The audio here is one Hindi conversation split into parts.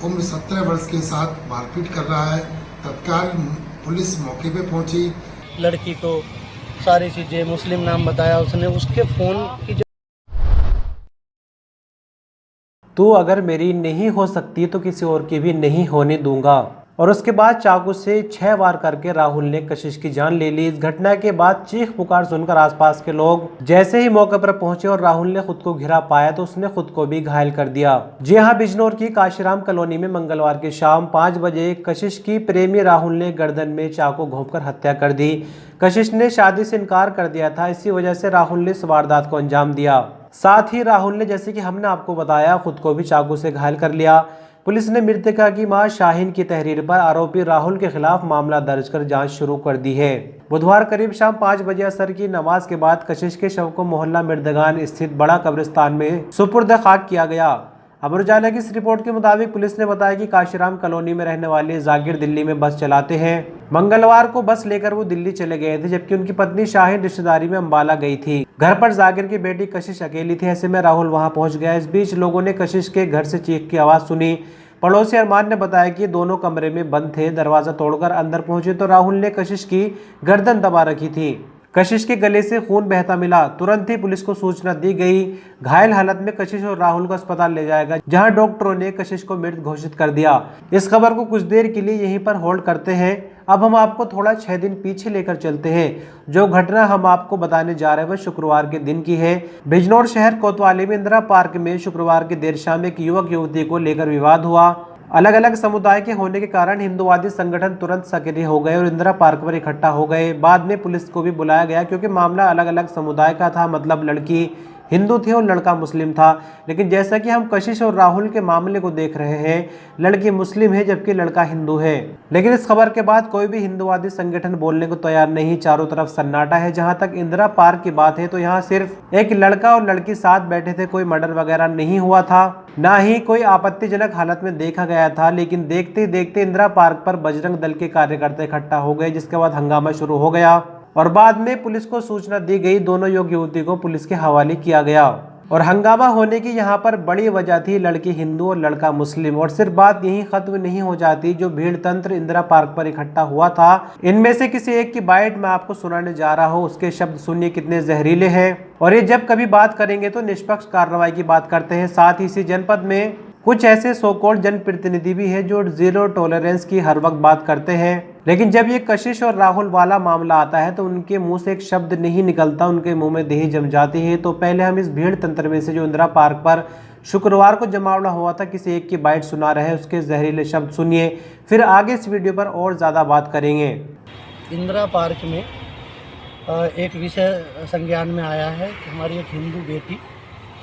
उम्र 17 वर्ष के साथ मारपीट कर रहा है। तत्काल पुलिस मौके पे पहुंची। लड़की को सारी चीज़ें मुस्लिम नाम बताया उसने, उसके फ़ोन की तो अगर मेरी नहीं हो सकती तो किसी और की भी नहीं होने दूंगा। और उसके बाद चाकू से 6 वार करके राहुल ने कशिश की जान ले ली। इस घटना के बाद चीख पुकार सुनकर आसपास के लोग जैसे ही मौके पर पहुंचे और राहुल ने खुद को घिरा पाया तो उसने खुद को भी घायल कर दिया। जी हां, बिजनौर की काशीराम कॉलोनी में मंगलवार की शाम 5 बजे कशिश की प्रेमी राहुल ने गर्दन में चाकू घोंपकर हत्या कर दी। कशिश ने शादी से इनकार कर दिया था, इसी वजह से राहुल ने इस वारदात को अंजाम दिया। साथ ही राहुल ने, जैसे कि हमने आपको बताया, खुद को भी चाकू से घायल कर लिया। पुलिस ने मृतका की मां शाहीन की तहरीर पर आरोपी राहुल के खिलाफ मामला दर्ज कर जांच शुरू कर दी है। बुधवार करीब शाम 5 बजे असर की नमाज के बाद कशिश के शव को मोहल्ला मिर्दगान स्थित बड़ा कब्रिस्तान में सुपुर्द खाक किया गया। अमर उजाला की इस रिपोर्ट के मुताबिक पुलिस ने बताया कि काशीराम कॉलोनी में रहने वाले जाकिर दिल्ली में बस चलाते हैं। मंगलवार को बस लेकर वो दिल्ली चले गए थे, जबकि उनकी पत्नी शाहीन रिश्तेदारी में अंबाला गई थी। घर पर जाकिर की बेटी कशिश अकेली थी। ऐसे में राहुल वहां पहुंच गया। इस बीच लोगों ने कशिश के घर से चीख की आवाज सुनी। पड़ोसी अरमान ने बताया कि दोनों कमरे में बंद थे। दरवाजा तोड़कर अंदर पहुंचे तो राहुल ने कशिश की गर्दन दबा रखी थी। कशिश के गले से खून बहता मिला। तुरंत ही पुलिस को सूचना दी गई। घायल हालत में कशिश और राहुल को अस्पताल ले जाया गया, जहां डॉक्टरों ने कशिश को मृत घोषित कर दिया। इस खबर को कुछ देर के लिए यहीं पर होल्ड करते हैं। अब हम आपको थोड़ा 6 दिन पीछे लेकर चलते हैं। जो घटना हम आपको बताने जा रहे हैं वह शुक्रवार के दिन की है। बिजनौर शहर कोतवाली में इंदिरा पार्क में शुक्रवार की देर शाम एक युवक युवती को लेकर विवाद हुआ। अलग अलग समुदाय के होने के कारण हिंदुवादी संगठन तुरंत सक्रिय हो गए और इंदिरा पार्क पर इकट्ठा हो गए। बाद में पुलिस को भी बुलाया गया, क्योंकि मामला अलग अलग समुदाय का था। मतलब लड़की हिंदू थी और लड़का मुस्लिम था। लेकिन जैसा कि हम कशिश और राहुल के मामले को देख रहे हैं, लड़की मुस्लिम है जबकि लड़का हिंदू है। लेकिन इस खबर के बाद कोई भी हिंदुवादी संगठन बोलने को तैयार नहीं। चारों तरफ सन्नाटा है। जहां तक इंदिरा पार्क की बात है तो यहाँ सिर्फ एक लड़का और लड़की साथ बैठे थे। कोई मर्डर वगैरह नहीं हुआ था, ना ही कोई आपत्तिजनक हालत में देखा गया था। लेकिन देखते ही देखते इंदिरा पार्क पर बजरंग दल के कार्यकर्ता इकट्ठा हो गए, जिसके बाद हंगामा शुरू हो गया और बाद में पुलिस को सूचना दी गई। दोनों युवती को पुलिस के हवाले किया गया और हंगामा होने की यहाँ पर बड़ी वजह थी लड़की हिंदू और लड़का मुस्लिम। और सिर्फ बात यहीं खत्म नहीं हो जाती। जो भीड़ तंत्र इंदिरा पार्क पर इकट्ठा हुआ था, इनमें से किसी एक की बाइट मैं आपको सुनाने जा रहा हूँ। उसके शब्द सुनिए कितने जहरीले हैं। और ये जब कभी बात करेंगे तो निष्पक्ष कार्रवाई की बात करते हैं। साथ ही इसी जनपद में कुछ ऐसे सोकॉल्ड जनप्रतिनिधि भी है जो जीरो टॉलरेंस की हर वक्त बात करते हैं। लेकिन जब ये कशिश और राहुल वाला मामला आता है तो उनके मुंह से एक शब्द नहीं निकलता, उनके मुंह में दही जम जाती है। तो पहले हम इस भीड़ तंत्र में से जो इंदिरा पार्क पर शुक्रवार को जमावड़ा हुआ था, किसी एक की बाइट सुना रहे हैं, उसके जहरीले शब्द सुनिए, फिर आगे इस वीडियो पर और ज़्यादा बात करेंगे। इंदिरा पार्क में एक विषय संज्ञान में आया है कि हमारी एक हिंदू बेटी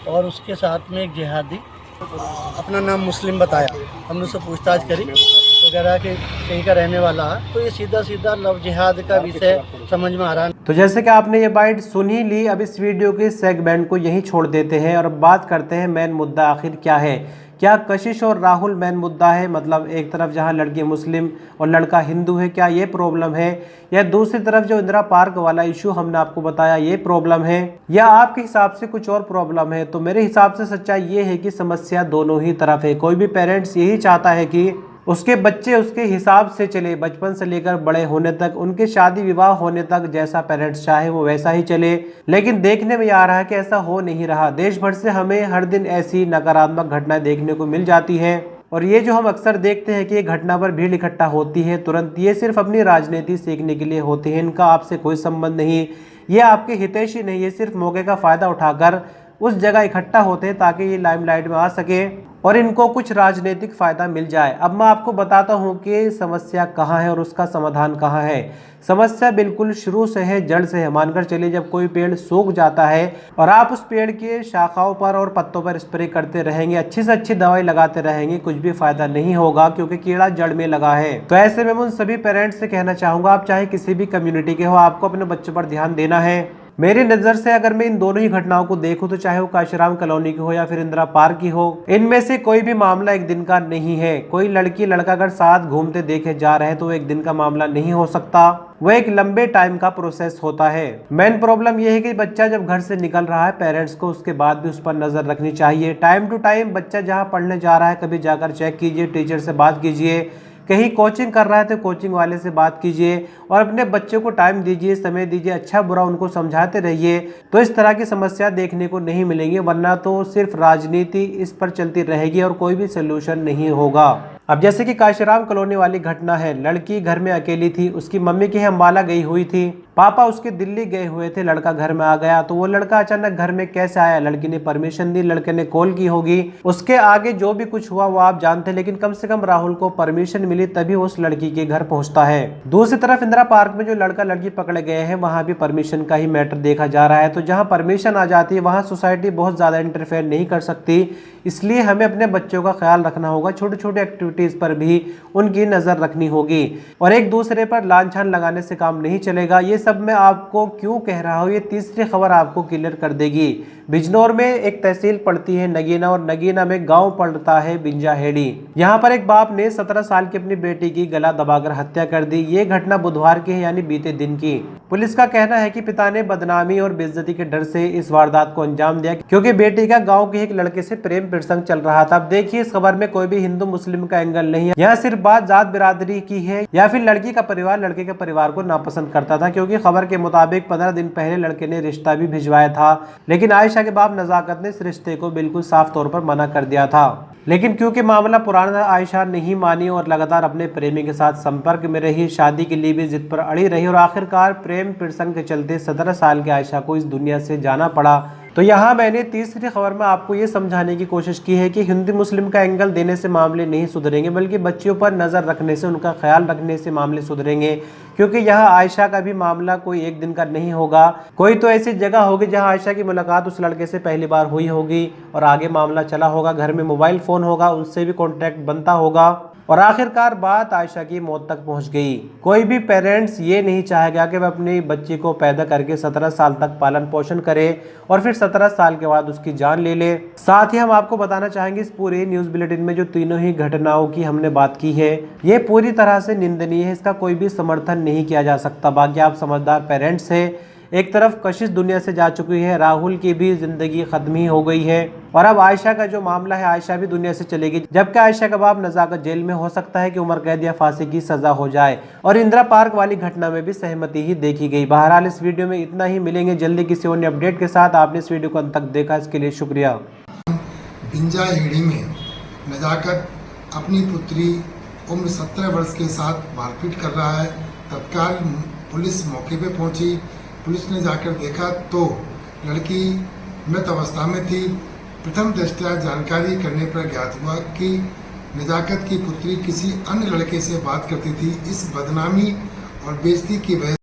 और उसके साथ में एक जिहादी अपना नाम मुस्लिम बताया। हमने उससे पूछताछ करी वगैरह कि कहीं का रहने वाला है, तो ये सीधा सीधा लव जिहाद का विषय समझ में आ रहा है। तो जैसे कि आपने ये बाइट सुन ही ली, अब इस वीडियो के सेगमेंट को यहीं छोड़ देते हैं और अब बात करते हैं मेन मुद्दा आखिर क्या है। क्या कशिश और राहुल मेन मुद्दा है? मतलब एक तरफ जहां लड़की मुस्लिम और लड़का हिंदू है, क्या ये प्रॉब्लम है? या दूसरी तरफ जो इंदिरा पार्क वाला इशू हमने आपको बताया, ये प्रॉब्लम है? या आपके हिसाब से कुछ और प्रॉब्लम है? तो मेरे हिसाब से सच्चाई ये है कि समस्या दोनों ही तरफ है। कोई भी पेरेंट्स यही चाहता है कि उसके बच्चे उसके हिसाब से चले, बचपन से लेकर बड़े होने तक, उनके शादी विवाह होने तक जैसा पेरेंट्स चाहे वो वैसा ही चले। लेकिन देखने में आ रहा है कि ऐसा हो नहीं रहा। देश भर से हमें हर दिन ऐसी नकारात्मक घटनाएं देखने को मिल जाती है। और ये जो हम अक्सर देखते हैं कि एक घटना पर भीड़ इकट्ठा होती है तुरंत, ये सिर्फ अपनी राजनीति सीखने के लिए होते हैं। इनका आपसे कोई संबंध नहीं, ये आपके हितैषी नहीं, ये सिर्फ मौके का फायदा उठाकर उस जगह इकट्ठा होते हैं ताकि ये लाइमलाइट में आ सके और इनको कुछ राजनीतिक फायदा मिल जाए। अब मैं आपको बताता हूँ कि समस्या कहाँ है और उसका समाधान कहाँ है। समस्या बिल्कुल शुरू से है, जड़ से है। मानकर चलिए जब कोई पेड़ सूख जाता है और आप उस पेड़ के शाखाओं पर और पत्तों पर स्प्रे करते रहेंगे, अच्छी से अच्छी दवाई लगाते रहेंगे, कुछ भी फायदा नहीं होगा क्योंकि कीड़ा जड़ में लगा है। तो ऐसे में मैं उन सभी पेरेंट्स से कहना चाहूँगा, आप चाहे किसी भी कम्युनिटी के हो, आपको अपने बच्चों पर ध्यान देना है। मेरी नज़र से अगर मैं इन दोनों ही घटनाओं को देखूं तो चाहे वो काशीराम कॉलोनी की हो या फिर इंदिरा पार्क की हो, इनमें से कोई भी मामला एक दिन का नहीं है। कोई लड़की लड़का अगर साथ घूमते देखे जा रहे हैं तो एक दिन का मामला नहीं हो सकता, वो एक लंबे टाइम का प्रोसेस होता है। मेन प्रॉब्लम यह है कि बच्चा जब घर से निकल रहा है, पेरेंट्स को उसके बाद भी उस पर नजर रखनी चाहिए। टाइम टू टाइम बच्चा जहाँ पढ़ने जा रहा है कभी जाकर चेक कीजिए, टीचर से बात कीजिए। कहीं कोचिंग कर रहा है तो कोचिंग वाले से बात कीजिए और अपने बच्चे को टाइम दीजिए, समय दीजिए, अच्छा बुरा उनको समझाते रहिए। तो इस तरह की समस्या देखने को नहीं मिलेंगी, वरना तो सिर्फ राजनीति इस पर चलती रहेगी और कोई भी सोल्यूशन नहीं होगा। अब जैसे कि काशीराम कॉलोनी वाली घटना है, लड़की घर में अकेली थी, उसकी मम्मी की अम्बाला गई हुई थी, पापा उसके दिल्ली गए हुए थे, लड़का घर में आ गया। तो वो लड़का अचानक घर में कैसे आया? लड़की ने परमिशन दी, लड़के ने कॉल की होगी, उसके आगे जो भी कुछ हुआ वो आप जानते हैं, लेकिन कम से कम राहुल को परमिशन मिली तभी उस लड़की के घर पहुंचता है। दूसरी तरफ इंदिरा पार्क में जो लड़का लड़की पकड़े गए हैं, वहां भी परमिशन का ही मैटर देखा जा रहा है। तो जहाँ परमिशन आ जाती है वहां सोसाइटी बहुत ज्यादा इंटरफेयर नहीं कर सकती, इसलिए हमें अपने बच्चों का ख्याल रखना होगा। छोटी छोटी एक्टिविटीज पर भी उनकी नजर रखनी होगी और एक दूसरे पर लांछन लगाने से काम नहीं चलेगा। ये सब मैं आपको क्यों कह रहा हूँ, ये तीसरी खबर आपको क्लियर कर देगी। बिजनौर में एक तहसील पड़ती है नगीना और नगीना में गांव पड़ता है बिंजाहेड़ी। यहाँ पर एक बाप ने 17 साल की अपनी बेटी की गला दबाकर हत्या कर दी। ये घटना बुधवार की है, यानी बीते दिन की। पुलिस का कहना है कि पिता ने बदनामी और बेइज्जती के डर से इस वारदात को अंजाम दिया, क्योंकि बेटी का गाँव के एक लड़के से प्रेम प्रसंग चल रहा था। अब देखिए, इस खबर में कोई भी हिंदू मुस्लिम का एंगल नहीं है, यहाँ सिर्फ बात जात बिरादरी की है या फिर लड़की का परिवार लड़के के परिवार को नापसंद करता था। क्योंकि खबर के मुताबिक 15 दिन पहले लड़के ने रिश्ता भी भिजवाया था, लेकिन आयशा के बाप नजाकत ने इस रिश्ते को बिल्कुल साफ तौर पर मना कर दिया था। लेकिन क्योंकि मामला पुराना था, आयशा नहीं मानी और लगातार अपने प्रेमी के साथ संपर्क में रही, शादी के लिए भी जिद पर अड़ी रही और आखिरकार प्रेम प्रसंग के चलते 17 साल की आयशा को इस दुनिया से जाना पड़ा। तो यहाँ मैंने तीसरी खबर में आपको ये समझाने की कोशिश की है कि हिंदू मुस्लिम का एंगल देने से मामले नहीं सुधरेंगे, बल्कि बच्चियों पर नज़र रखने से, उनका ख्याल रखने से मामले सुधरेंगे। क्योंकि यहाँ आयशा का भी मामला कोई एक दिन का नहीं होगा, कोई तो ऐसी जगह होगी जहाँ आयशा की मुलाकात उस लड़के से पहली बार हुई होगी और आगे मामला चला होगा। घर में मोबाइल फ़ोन होगा, उससे भी कॉन्टैक्ट बनता होगा और आखिरकार बात आयशा की मौत तक पहुंच गई। कोई भी पेरेंट्स ये नहीं चाहेगा कि वह अपनी बच्ची को पैदा करके 17 साल तक पालन पोषण करे और फिर 17 साल के बाद उसकी जान ले ले। साथ ही हम आपको बताना चाहेंगे, इस पूरे न्यूज़ बुलेटिन में जो तीनों ही घटनाओं की हमने बात की है, ये पूरी तरह से निंदनीय है, इसका कोई भी समर्थन नहीं किया जा सकता। बाकी आप समझदार पेरेंट्स हैं। एक तरफ कशिश दुनिया से जा चुकी है, राहुल की भी जिंदगी खत्म ही हो गई है और अब आयशा का जो मामला है, आयशा भी दुनिया से चलेगी, जबकि आयशा का बाप नजाकत जेल में हो सकता है कि उम्र कैद या फांसी की सजा हो जाए। और इंदिरा पार्क वाली घटना में भी सहमति ही देखी गई। बहरहाल इस वीडियो में इतना ही, मिलेंगे जल्दी किसी अन्य अपडेट के साथ। आपने इस वीडियो को अंत तक देखा, इसके लिए शुक्रिया। बिंजाहेड़ी में नजाकत अपनी पुत्री उम्र 17 वर्ष के साथ मारपीट कर रहा है। तत्काल पुलिस मौके पे पहुंची। पुलिस ने जाकर देखा तो लड़की मृत अवस्था में थी। प्रथम दृष्टया जानकारी करने पर ज्ञात हुआ कि नजाकत की पुत्री किसी अन्य लड़के से बात करती थी। इस बदनामी और बेइज्जती की वजह